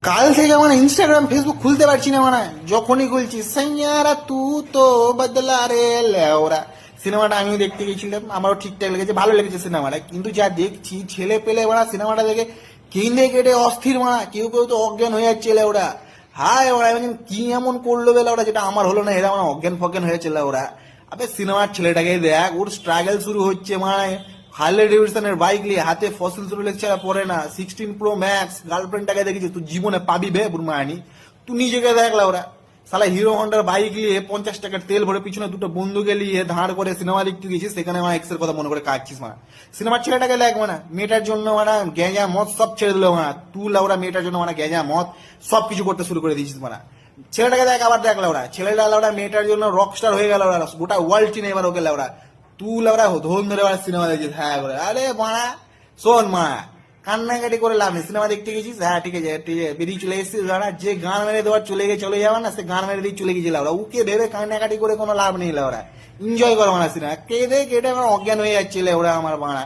কাল থেকে মানে ইনস্টাগ্রাম ফেসবুক খুলতে পারছি না, মানে যখনই খুলছি সাইয়ারা তু তো বদলা রে লেওরা। সিনেমাটা আমিও দেখতে গেছিলাম, আমারও ঠিকঠাক লেগেছে, ভালো লেগেছে সিনেমাটা। কিন্তু যা দেখছি ছেলে পেলে মারা সিনেমাটা দেখে কেঁদে কেটে অস্থির, মারা কেউ কেউ তো অজ্ঞান হয়ে যাচ্ছে ওরা। হায় ওরা এমন কি এমন করলো বেলা ওরা, যেটা আমার হলো না, এরা মানে অজ্ঞান ফজ্ঞান হয়েছিল ওরা। আবে সিনেমার ছেলেটাকে দেখ, ওর স্ট্রাগল শুরু হচ্ছে, মানে হার্লে ডেভিডসনের বাইক নিয়ে হাতে ফসিল শুরু লেকচার পরে না, 16 Pro Max গার্লফ্রেন্ডটাকে দেখেছিস তুই জীবনে পাবি বে বুড়মানি? তুই নিজেকে দেখলা ওরা সালা হিরো হন্ডার বাইক নিয়ে 50 টাকার তেল ভরে পিছনে দুটো বন্ধুকে নিয়ে ধার করে সিনেমা দেখতে গেছিস, সেখানে আমার এক্সের কথা মনে করে কাটছিস। মানে সিনেমার ছেলেটাকে দেখ, মানে মেয়েটার জন্য মানে গেঁজা মদ সব ছেড়ে দিল, মানে তুই লাউরা মেয়েটার জন্য মানে গেঁজা মদ সব কিছু করতে শুরু করে দিয়েছিস। মানে ছেলেটাকে দেখ, আবার দেখ লাউরা ছেলেটা লাউরা মেয়েটার জন্য রকস্টার হয়ে গেল, ওরা গোটা ওয়ার্ল্ড চিনে এবার ওকে লাউরা। তুই লাউরা ধন ধরে আবার সিনেমা দেখছিস। হ্যাঁ করে আরে মারা শোন, মা কান্নাকাটি করে লাভ নেই, সিনেমা দেখতে গেছিস, হ্যাঁ ঠিক আছে ঠিক আছে, বেরিয়ে চলে এসেছিস, দাঁড়া যে গান মেরে দেওয়ার চলে যাওয়া না, সে গান মেরে দিয়ে চলে গেছিল ওরা। ওকে ভেবে কান্নাকাটি করে কোনো লাভ নেই ওরা, এনজয় করো না সিনেমা, কেঁদে কেটে আমার অজ্ঞান হয়ে যাচ্ছিল ওরা আমার মারা।